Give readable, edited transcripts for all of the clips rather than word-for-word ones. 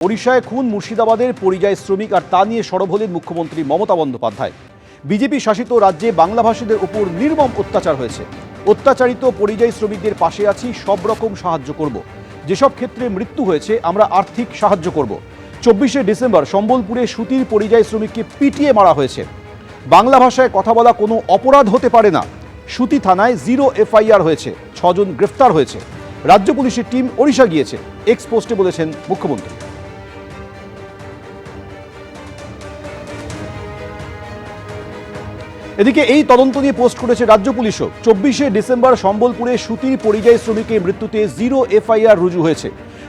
ওড়িশায় খুন মুর্শিদাবাদের পরিযায়ী শ্রমিক আর তা নিয়ে সরব হলেন মুখ্যমন্ত্রী মমতা বন্দ্যোপাধ্যায়। বিজেপি শাসিত রাজ্যে বাংলাভাষীদের উপর নির্মম অত্যাচার হয়েছে। অত্যাচারিত পরিযায়ী শ্রমিকদের পাশে আছি, সব রকম সাহায্য করব। যেসব ক্ষেত্রে মৃত্যু হয়েছে আমরা আর্থিক সাহায্য করব। 24শে ডিসেম্বর সম্বলপুরে সুতির পরিযায়ী শ্রমিককে পিটিয়ে মারা হয়েছে। বাংলা ভাষায় কথা বলা কোনো অপরাধ হতে পারে না। সুতি থানায় 0 FIR হয়েছে, 6 জন গ্রেফতার হয়েছে। রাজ্য পুলিশের টিম ওড়িশা গিয়েছে, এক্স পোস্টে বলেছেন মুখ্যমন্ত্রী। এদিকে এই তদন্ত নিয়ে পোস্ট করেছে রাজ্য পুলিশও। 24শে ডিসেম্বর সম্বলপুরে সুতির পরিযায়ী শ্রমিকের মৃত্যুতে 0 FIR রুজু হয়েছে।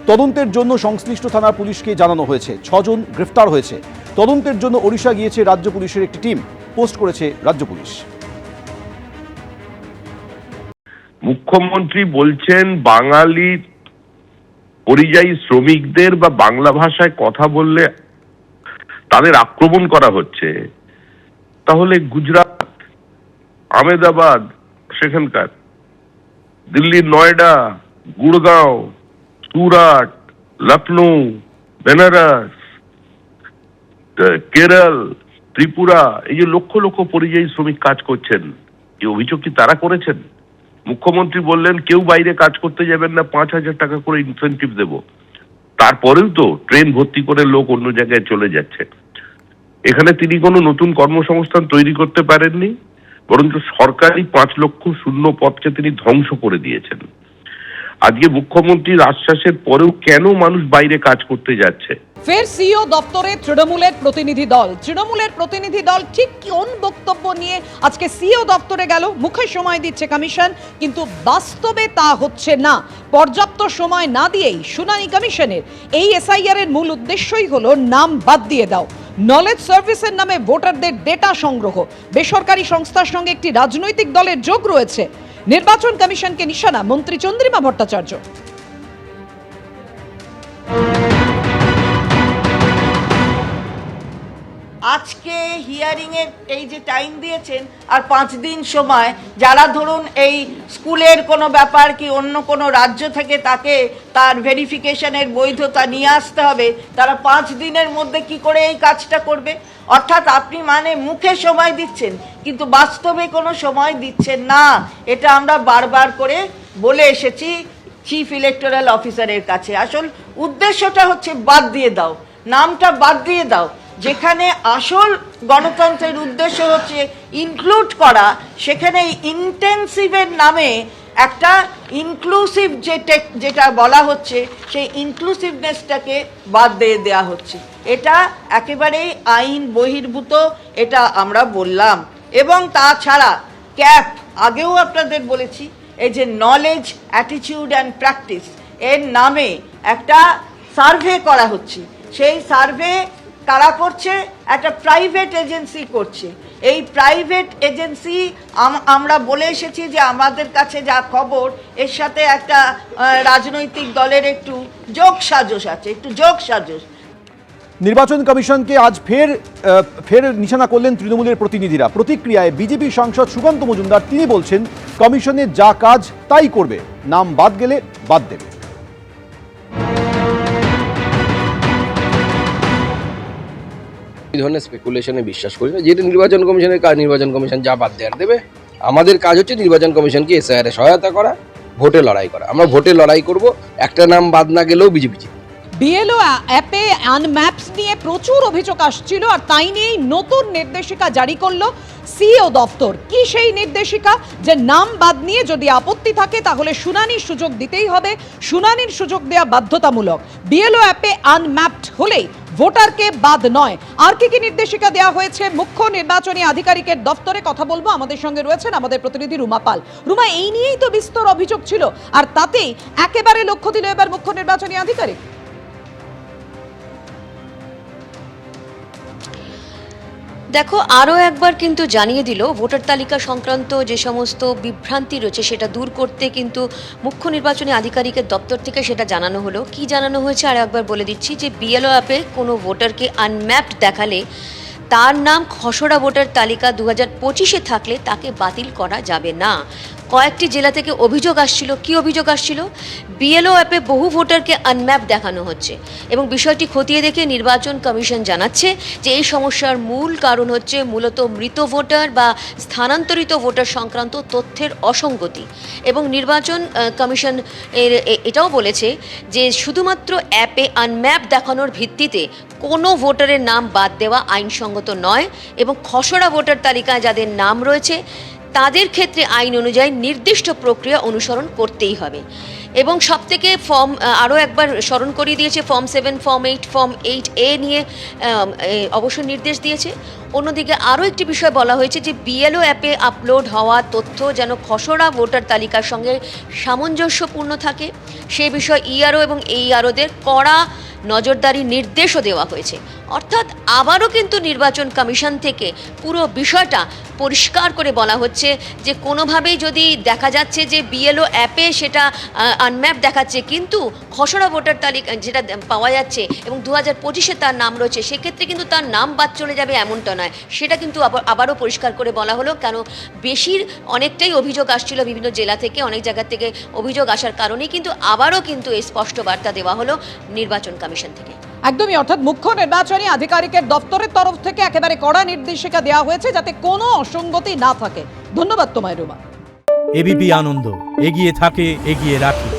তদন্তের জন্য সংশ্লিষ্ট থানার পুলিশকে জানানো হয়েছে, 6 জন গ্রেফতার হয়েছে। তদন্তের জন্য ওড়িশা গিয়েছে রাজ্য পুলিশের একটি টিম, পোস্ট করেছে রাজ্য পুলিশ। মুখ্যমন্ত্রী বলছেন বাঙালি পরিযায়ী শ্রমিকদের বা বাংলা ভাষায় কথা বললে তাদের আক্রমণ করা হচ্ছে, তাহলে গুজরাট, আহমেদাবাদ, সেখানকার দিল্লির নয়ডা, গুড়গাঁও, সুরাট, লখনৌ, বেনারস, কেরল, ত্রিপুরা, এই যে লক্ষ লক্ষ পরিযায়ী শ্রমিক কাজ করছেন, এই অভিযোগ কি তারা করেছেন? মুখ্যমন্ত্রী বললেন কেউ বাইরে কাজ করতে যাবেন না, 5,000 টাকা করে ইনসেন্টিভ দেব। তারপরেও তো ট্রেন ভর্তি করে লোক অন্য জায়গায় চলে যাচ্ছে। এখানে তিনি কোনো নতুন কর্মসংস্থান তৈরি করতে পারেননি, বরঞ্চ সরকারি 5 লক্ষ শূন্য পদকে তিনি ধ্বংস করে দিয়েছেন। আজকে মুখ্যমন্ত্রীর আশ্বাসের পরেও কেন মানুষ বাইরে কাজ করতে যাচ্ছে? ফের সিও দপ্তরে তৃণমূলের প্রতিনিধি দল ঠিক কোন বক্তব্য নিয়ে আজকে সিও দপ্তরে গেল? মুখে সময় দিচ্ছে কমিশন, কিন্তু বাস্তবে তা হচ্ছে না। পর্যাপ্ত সময় না দিয়েই শুনানি কমিশনের। এই SIR এর মূল উদ্দেশ্যই হলো নাম বাদ দিয়ে দাও। নলেজ সার্ভিসের নামে ভোটারদের ডেটা সংগ্রহ। বেসরকারি সংস্থার সঙ্গে একটি রাজনৈতিক দলের যোগ রয়েছে। নির্বাচন কমিশনকে নিশানা মন্ত্রী চন্দ্রিমা ভট্টাচার্য। আজকে হিয়ারিং এর এই যে টাইম দিয়েছেন আর 5 দিন সময়, যারা ধরুন এই স্কুলের কোনো ব্যাপার কি অন্য কোনো রাজ্য থেকে তাকে তার ভেরিফিকেশনের বৈধতা নিয়ে আসতে হবে, তারা 5 দিনের মধ্যে কি করে এই কাজটা করবে? অর্থাৎ আপনি মানে মুখে সময় দিচ্ছেন কিন্তু বাস্তবে কোনো সময় দিচ্ছেন না। এটা আমরা বারবার করে বলে এসেছি চিফ ইলেকটোরাল অফিসারের কাছে। আসল উদ্দেশ্যটা হচ্ছে বাদ দিয়ে দাও, নামটা বাদ দিয়ে দাও। যেখানে আসল গণতন্ত্রের উদ্দেশ্য হচ্ছে ইনক্লুড করা, সেখানে ইন্টেন্সিভের নামে একটা ইনক্লুসিভ যেটা বলা হচ্ছে সেই ইনক্লুসিভনেসটাকে বাদ দিয়ে দেওয়া হচ্ছে। এটা একেবারেই আইন বহির্ভূত, এটা আমরা বললাম। এবং তাছাড়া ক্যাপ আগেও আপনাদের বলেছি, এই যে নলেজ, অ্যাটিটিউড অ্যান্ড প্র্যাকটিস এর নামে একটা সার্ভে করা হচ্ছে। সেই সার্ভে কারা করছে? একটা প্রাইভেট এজেন্সি করছে। এই প্রাইভেট এজেন্সি আমরা বলে এসেছি যে আমাদের কাছে যা খবর, এর সাথে একটা রাজনৈতিক দলের একটু যোগসাজশ আছে, একটু যোগসাজশ। নির্বাচন কমিশনকে আজ ফের নিশানা করলেন তৃণমূলের প্রতিনিধিরা। প্রতিক্রিয়ায় বিজেপি সাংসদ সুকান্ত মজুমদার তিনি বলছেন কমিশনের যা কাজ তাই করবে, নাম বাদ গেলে বাদ দেবে। এই ধরনের স্পেকুলেশনে বিশ্বাস করি না। যেটা নির্বাচন কমিশনের কাজ, নির্বাচন কমিশন যা বাদ দেওয়ার দেবে। আমাদের কাজ হচ্ছে নির্বাচন কমিশনকে SIR এ সহায়তা করা, ভোটে লড়াই করা। আমরা ভোটে লড়াই করব, একটা নাম বাদ না গেলেও বিজেপি। BLO অ্যাপে আনম্যাপস নিয়ে প্রচুর অভিযোগ আসছিল, আর তাই নিয়েই নতুন নির্দেশিকা জারি করলো সিও দপ্তর। কি সেই নির্দেশিকা? যে নাম বাদ নিয়ে যদি আপত্তি থাকে তাহলে শুনানির সুযোগ দিতেই হবে, শুনানির সুযোগ দেওয়া বাধ্যতামূলক। BLO অ্যাপে আনম্যাপড হলেই ভোটারকে বাদ নয়। আর কি কি নির্দেশিকা দেওয়া হয়েছে মুখ্য নির্বাচনী আধিকারিকের দপ্তরে, কথা বলবো। আমাদের সঙ্গে রয়েছেন আমাদের প্রতিনিধি রুমা পাল। রুমা, এই নিয়েই তো বিস্তর অভিযোগ ছিল, আর তাতেই একেবারে লক্ষ্য দিল এবার মুখ্য নির্বাচনী আধিকারিক। দেখো, আরও একবার কিন্তু জানিয়ে দিল ভোটার তালিকা সংক্রান্ত যে সমস্ত বিভ্রান্তি রয়েছে সেটা দূর করতে কিন্তু মুখ্য নির্বাচনী আধিকারিকের দপ্তর থেকে সেটা জানানো হলো। কি জানানো হয়েছে আর একবার বলে দিচ্ছি, যে BLO অ্যাপে কোনো ভোটারকে আনম্যাপড দেখালে তার নাম খসড়া ভোটার তালিকা 2025-এ থাকলে তাকে বাতিল করা যাবে না। কয়েকটি জেলা থেকে অভিযোগ আসছিল। কি অভিযোগ আসছিল? বিএলও অ্যাপে বহু ভোটারকে আনম্যাপ দেখানো হচ্ছে এবং বিষয়টি খতিয়ে দেখে নির্বাচন কমিশন জানাচ্ছে যে এই সমস্যার মূল কারণ হচ্ছে মূলত মৃত ভোটার বা স্থানান্তরিত ভোটার সংক্রান্ত তথ্যের অসঙ্গতি। এবং নির্বাচন কমিশন এটাও বলেছে যে শুধুমাত্র অ্যাপে আনম্যাপ দেখানোর ভিত্তিতে কোনো ভোটারের নাম বাদ দেওয়া আইনসঙ্গত নয় এবং খসড়া ভোটার তালিকায় যাদের নাম রয়েছে তাদের ক্ষেত্রে আইন অনুযায়ী নির্দিষ্ট প্রক্রিয়া অনুসরণ করতেই হবে। এবং সবথেকে ফর্ম আরও একবার স্মরণ করিয়ে দিয়েছে ফর্ম 7, ফর্ম 8, ফর্ম 8A নিয়ে অবশ্য নির্দেশ দিয়েছে। অন্যদিকে আরও একটি বিষয় বলা হয়েছে যে বিএলও অ্যাপে আপলোড হওয়া তথ্য যেন খসড়া ভোটার তালিকার সঙ্গে সামঞ্জস্যপূর্ণ থাকে সে বিষয়ে ইআরও এবং এইআরওদের কড়া নজরদারি নির্দেশও দেওয়া হয়েছে। অর্থাৎ আবারও কিন্তু নির্বাচন কমিশন থেকে পুরো বিষয়টা পরিষ্কার করে বলা হচ্ছে যে কোনোভাবেই যদি দেখা যাচ্ছে যে বিএলও অ্যাপে সেটা আনম্যাপ দেখাচ্ছে কিন্তু খসড়া ভোটার তালিকা যেটা পাওয়া যাচ্ছে এবং 2025-এ তার নাম রয়েছে সেক্ষেত্রে কিন্তু তার নাম বাদ চলে যাবে এমনটা নয়। সেটা কিন্তু আবারও পরিষ্কার করে বলা হলো। কেন অনেকটাই অভিযোগ আসছিল বিভিন্ন জেলা থেকে, অনেক জায়গা থেকে অভিযোগ আসার কারণেই কিন্তু আবারও কিন্তু এই স্পষ্ট বার্তা দেওয়া হলো নির্বাচন কমিশন থেকে। একদমই, অর্থাৎ মুখ্য নির্বাচনী আধিকারিকের দপ্তরের তরফ থেকে একেবারে কড়া নির্দেশিকা দেওয়া হয়েছে যাতে কোনো অসঙ্গতি না থাকে। ধন্যবাদ তোমায় রুমা। এবিপি আনন্দ এগিয়ে থাকে, এগিয়ে রাখে।